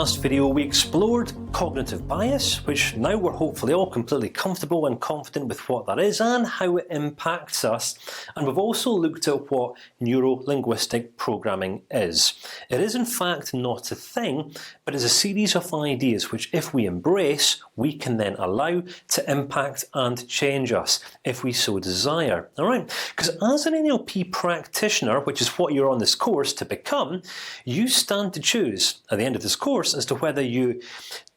last video, we explored cognitive bias, which now we're hopefully all completely comfortable and confident with what that is and how it impacts us. And we've also looked at what neuro-linguistic programming is. It is in fact not a thing, but is a series of ideas which, if we embrace, we can then allow to impact and change us if we so desire. All right, because as an NLP practitioner, which is what you're on this course to become, you stand to choose at the end of this course as to whether you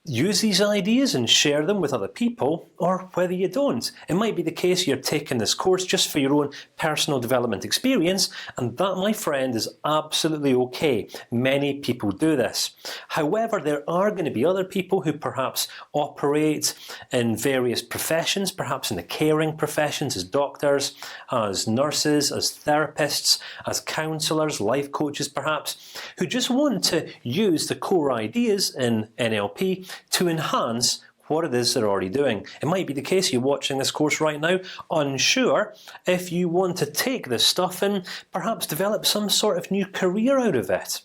use these ideas and share them with other people, or whether you don't. It might be the case you're taking this course just for your own personal development experience, and that, my friend, is absolutely okay. Many people do this. However, there are going to be other people who perhaps operate in various professions, perhaps in the caring professions, as doctors, as nurses, as therapists, as counsellors, life coaches, perhaps, who just want to use the core ideas in NLP to enhance what it is they're already doing. It might be the case you're watching this course right now, unsure if you want to take this stuff and perhaps develop some sort of new career out of it.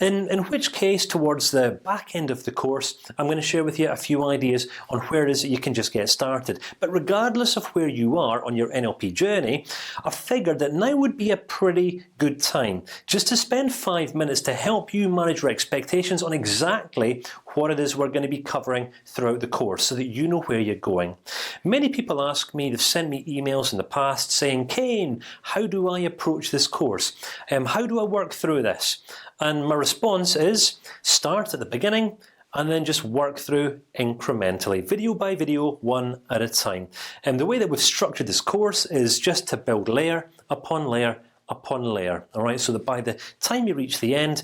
In which case, towards the back end of the course, I'm going to share with you a few ideas on where it is that you can just get started. But regardless of where you are on your NLP journey, I figured that now would be a pretty good time just to spend 5 minutes to help you manage your expectations on exactly what it is we're going to be covering throughout the course, so that you know where you're going. Many people ask me, they've sent me emails in the past saying, "Kane, how do I approach this course? How do I work through this?" And my response is, start at the beginning and then just work through incrementally, video by video, one at a time. And the way that we've structured this course is just to build layer upon layer upon layer. All right, so that by the time you reach the end,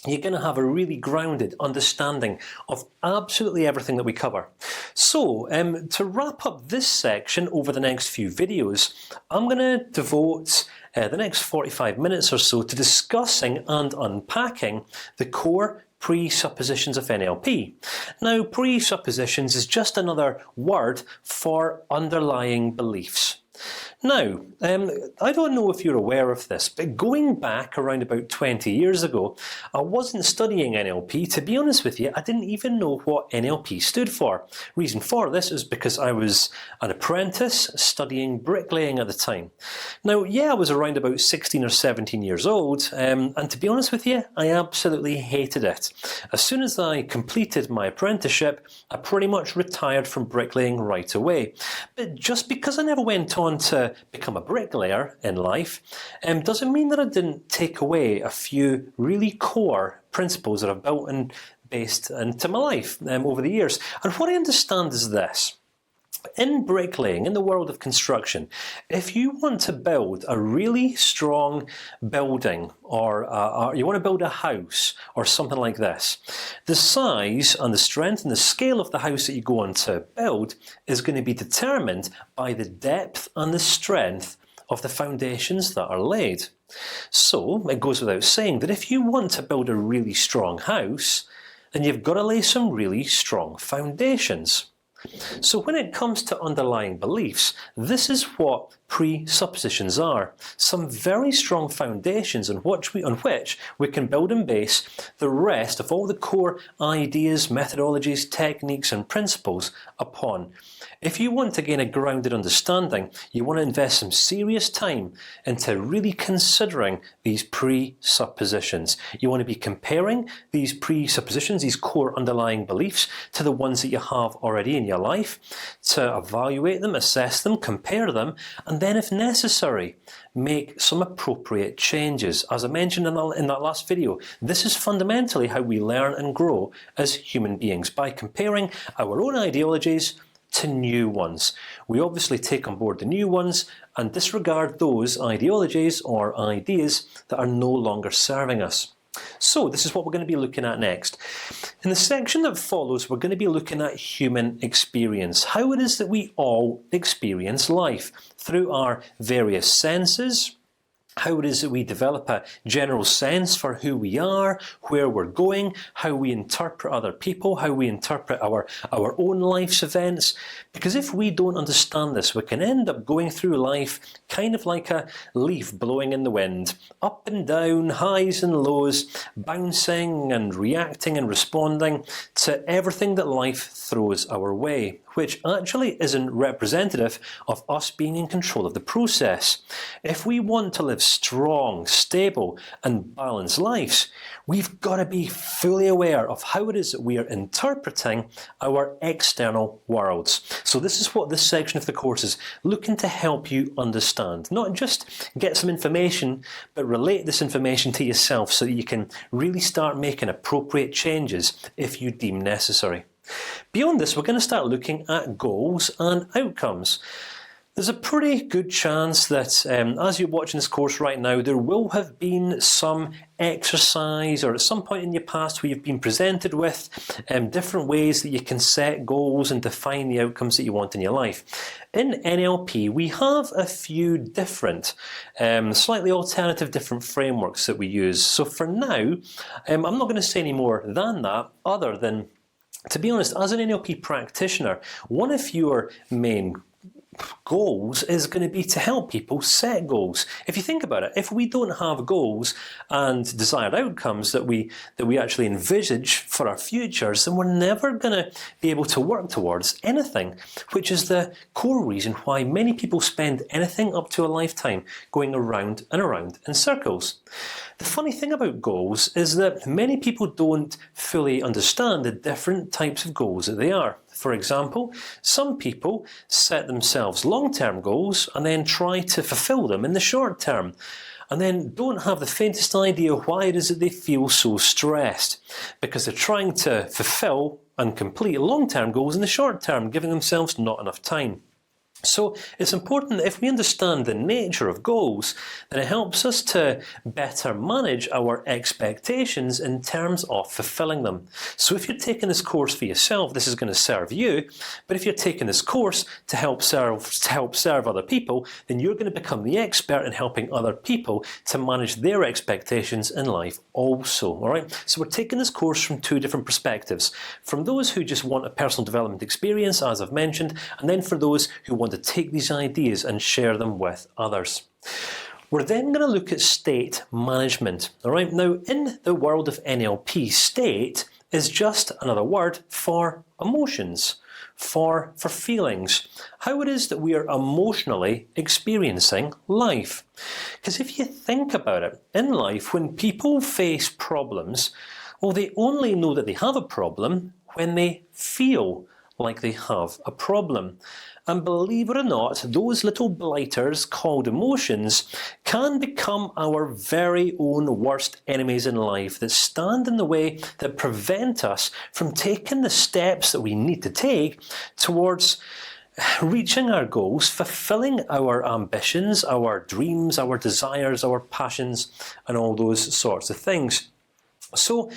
you're going to have a really grounded understanding of absolutely everything that we cover. So, to wrap up this section over the next few videos, I'm going to devote the next 45 minutes or so to discussing and unpacking the core presuppositions of NLP. Now, presuppositions is just another word for underlying beliefs. Now, I don't know if you're aware of this, but going back around about 20 years ago, I wasn't studying NLP. To be honest with you, I didn't even know what NLP stood for. Reason for this is because I was an apprentice studying bricklaying at the time. Now, yeah, I was around about 16 or 17 years old, and to be honest with you, I absolutely hated it. As soon as I completed my apprenticeship, I pretty much retired from bricklaying right away. But just because I never went on to become a bricklayer in life, doesn't mean that I didn't take away a few really core principles that I've built and based into my life over the years. And what I understand is this: in bricklaying, in the world of construction, if you want to build a really strong building, or you want to build a house or something like this, the size and the strength and the scale of the house that you go on to build is going to be determined by the depth and the strength of the foundations that are laid. So it goes without saying that if you want to build a really strong house, then you've got to lay some really strong foundations. So when it comes to underlying beliefs, this is what presuppositions are: some very strong foundations on which we can build and base the rest of all the core ideas, methodologies, techniques, and principles upon. If you want to gain a grounded understanding, you want to invest some serious time into really considering these presuppositions. You want to be comparing these presuppositions, these core underlying beliefs, to the ones that you have already in your life, to evaluate them, assess them, compare them, and then, if necessary, make some appropriate changes. As I mentioned in that last video, this is fundamentally how we learn and grow as human beings, by comparing our own ideologies to new ones. We obviously take on board the new ones and disregard those ideologies or ideas that are no longer serving us. So this is what we're going to be looking at next. In the section that follows, we're going to be looking at human experience, how it is that we all experience life through our various senses, how it is that we develop a general sense for who we are, where we're going, how we interpret other people, how we interpret our own life's events. Because if we don't understand this, we can end up going through life kind of like a leaf blowing in the wind, up and down, highs and lows, bouncing and reacting and responding to everything that life throws our way, which actually isn't representative of us being in control of the process. If we want to live strong, stable, and balanced lives, we've got to be fully aware of how it is that we are interpreting our external worlds. So this is what this section of the course is looking to help you understand. Not just get some information, but relate this information to yourself so that you can really start making appropriate changes if you deem necessary. Beyond this, we're going to start looking at goals and outcomes. There's a pretty good chance that as you're watching this course right now, there will have been some exercise, or at some point in your past, where you've been presented with different ways that you can set goals and define the outcomes that you want in your life. In NLP, we have a few different, slightly alternative, different frameworks that we use. So for now, I'm not going to say any more than that, other than, to be honest, as an NLP practitioner, one of your main goals is going to be to help people set goals. If you think about it, if we don't have goals and desired outcomes that we actually envisage for our futures, then we're never going to be able to work towards anything. Which is the core reason why many people spend anything up to a lifetime going around and around in circles. The funny thing about goals is that many people don't fully understand the different types of goals that they are. For example, some people set themselves long-term goals and then try to fulfill them in the short term, and then don't have the faintest idea why it is that they feel so stressed, because they're trying to fulfill and complete long-term goals in the short term, giving themselves not enough time. So it's important that if we understand the nature of goals, then it helps us to better manage our expectations in terms of fulfilling them. So if you're taking this course for yourself, this is going to serve you. But if you're taking this course to help serve other people, then you're going to become the expert in helping other people to manage their expectations in life also. All right. So we're taking this course from two different perspectives: from those who just want a personal development experience, as I've mentioned, and then for those who want to take these ideas and share them with others. We're then going to look at state management. All right. Now, in the world of NLP, state is just another word for emotions, for feelings. How it is that we are emotionally experiencing life. Because if you think about it, in life, when people face problems, well, they only know that they have a problem when they feel like they have a problem. And believe it or not, those little blighters called emotions can become our very own worst enemies in life, that stand in the way, that prevent us from taking the steps that we need to take towards reaching our goals, fulfilling our ambitions, our dreams, our desires, our passions, and all those sorts of things. So,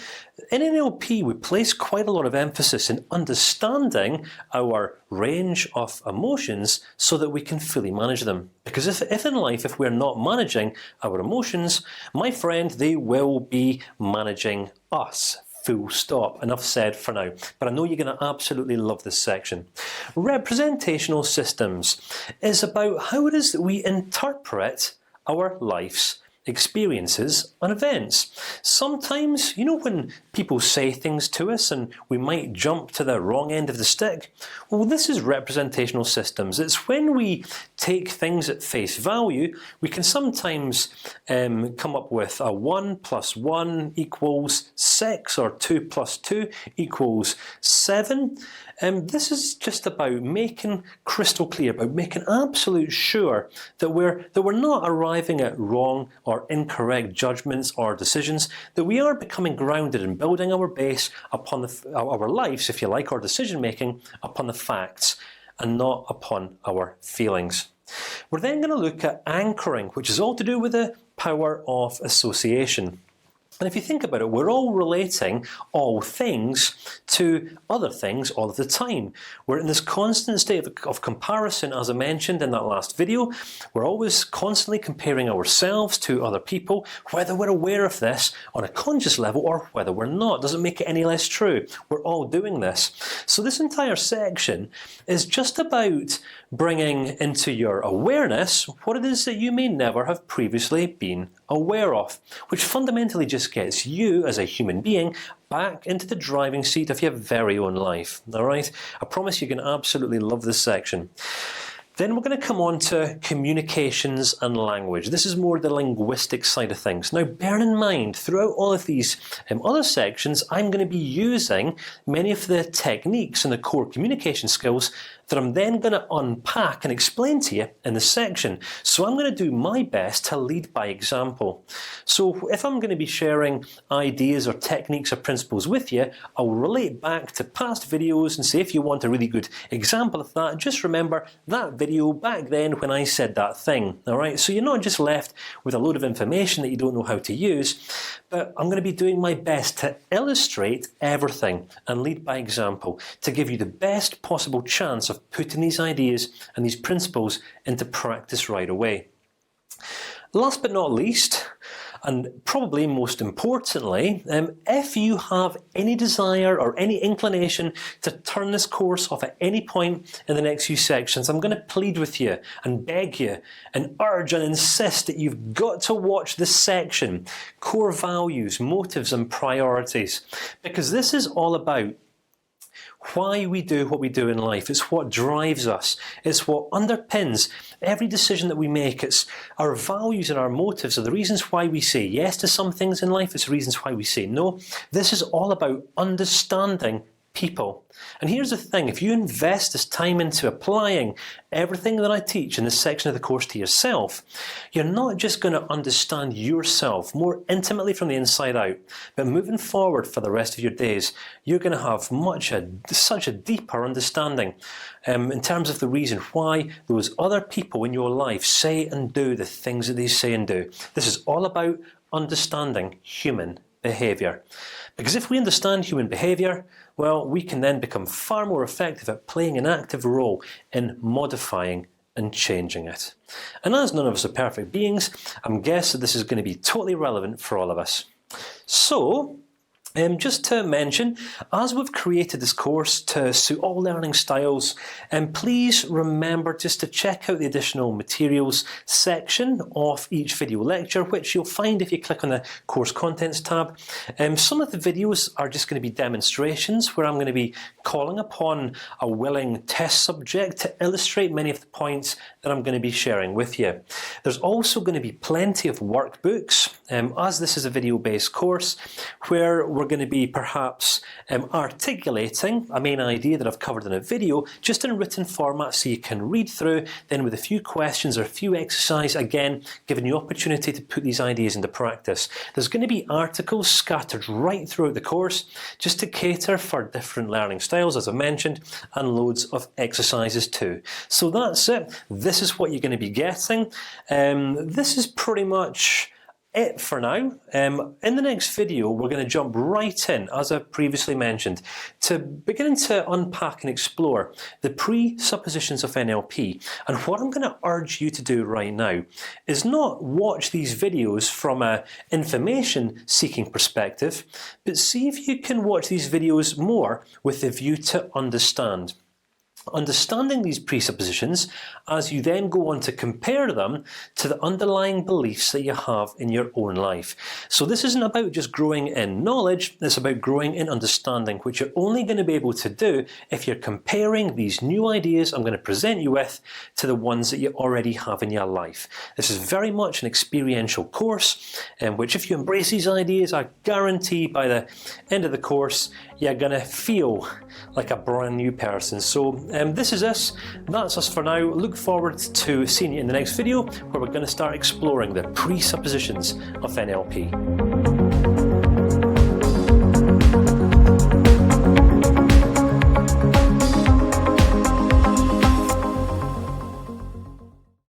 in NLP, we place quite a lot of emphasis in understanding our range of emotions so that we can fully manage them. Because if in life, if we're not managing our emotions, my friend, they will be managing us. Full stop. Enough said for now. But I know you're going to absolutely love this section. Representational systems is about how it is that we interpret our life's experiences and events. Sometimes, you know, when people say things to us and we might jump to the wrong end of the stick. Well, this is representational systems. It's when we take things at face value. We can sometimes come up with a 1 + 1 = 6, or 2 + 2 = 7. This is just about making crystal clear, about making absolute sure that we're not arriving at wrong or incorrect judgments or decisions. That we are becoming grounded and building our base upon our lives, if you like, or decision making upon the facts and not upon our feelings. We're then going to look at anchoring, which is all to do with the power of association. And if you think about it, we're all relating all things to other things all of the time. We're in this constant state of comparison, as I mentioned in that last video. We're always constantly comparing ourselves to other people, whether we're aware of this on a conscious level or whether we're not. Doesn't make it any less true. We're all doing this. So this entire section is just about bringing into your awareness what it is that you may never have previously been aware of, which fundamentally just gets you as a human being back into the driving seat of your very own life. All right, I promise you're going to absolutely love this section. Then we're going to come on to communications and language. This is more the linguistic side of things. Now, bear in mind, throughout all of these other sections, I'm going to be using many of the techniques and the core communication skills that I'm then going to unpack and explain to you in this section. So I'm going to do my best to lead by example. So if I'm going to be sharing ideas or techniques or principles with you, I'll relate back to past videos and say, if you want a really good example of that, just remember that video back then when I said that thing. All right, so you're not just left with a load of information that you don't know how to use, but I'm going to be doing my best to illustrate everything and lead by example to give you the best possible chance of putting these ideas and these principles into practice right away. Last but not least, and probably most importantly, if you have any desire or any inclination to turn this course off at any point in the next few sections, I'm going to plead with you and beg you and urge and insist that you've got to watch this section, core values, motives, and priorities, because this is all about why we do what we do in life. It's what drives us. It's what underpins every decision that we make. It's our values and our motives are the reasons why we say yes to some things in life. It's the reasons why we say no. This is all about understanding people. And here's the thing: if you invest this time into applying everything that I teach in this section of the course to yourself, you're not just going to understand yourself more intimately from the inside out, but moving forward for the rest of your days, you're going to have such a deeper understanding in terms of the reason why those other people in your life say and do the things that they say and do. This is all about understanding human behavior, because if we understand human behavior, well, we can then become far more effective at playing an active role in modifying and changing it. And as none of us are perfect beings, I'm guessing that this is going to be totally relevant for all of us. So, just to mention, as we've created this course to suit all learning styles, please remember just to check out the additional materials section of each video lecture, which you'll find if you click on the course contents tab. Some of the videos are just going to be demonstrations where I'm going to be calling upon a willing test subject to illustrate many of the points that I'm going to be sharing with you. There's also going to be plenty of workbooks, as this is a video-based course, where we're going to be perhaps articulating a main idea that I've covered in a video, just in a written format, so you can read through, then with a few questions or a few exercises, again giving you opportunity to put these ideas into practice. There's going to be articles scattered right throughout the course, just to cater for different learning styles, as I mentioned, and loads of exercises too. So that's it. This is what you're going to be getting. This is pretty much it for now. In the next video, we're going to jump right in, as I previously mentioned, to beginning to unpack and explore the presuppositions of NLP. And what I'm going to urge you to do right now is not watch these videos from an information-seeking perspective, but see if you can watch these videos more with the view to understand. Understanding these presuppositions as you then go on to compare them to the underlying beliefs that you have in your own life. So this isn't about just growing in knowledge; it's about growing in understanding, which you're only going to be able to do if you're comparing these new ideas I'm going to present you with to the ones that you already have in your life. This is very much an experiential course, in which if you embrace these ideas, I guarantee by the end of the course you're going to feel like a brand new person. So this is us. That's us for now. Look forward to seeing you in the next video, where we're going to start exploring the presuppositions of NLP.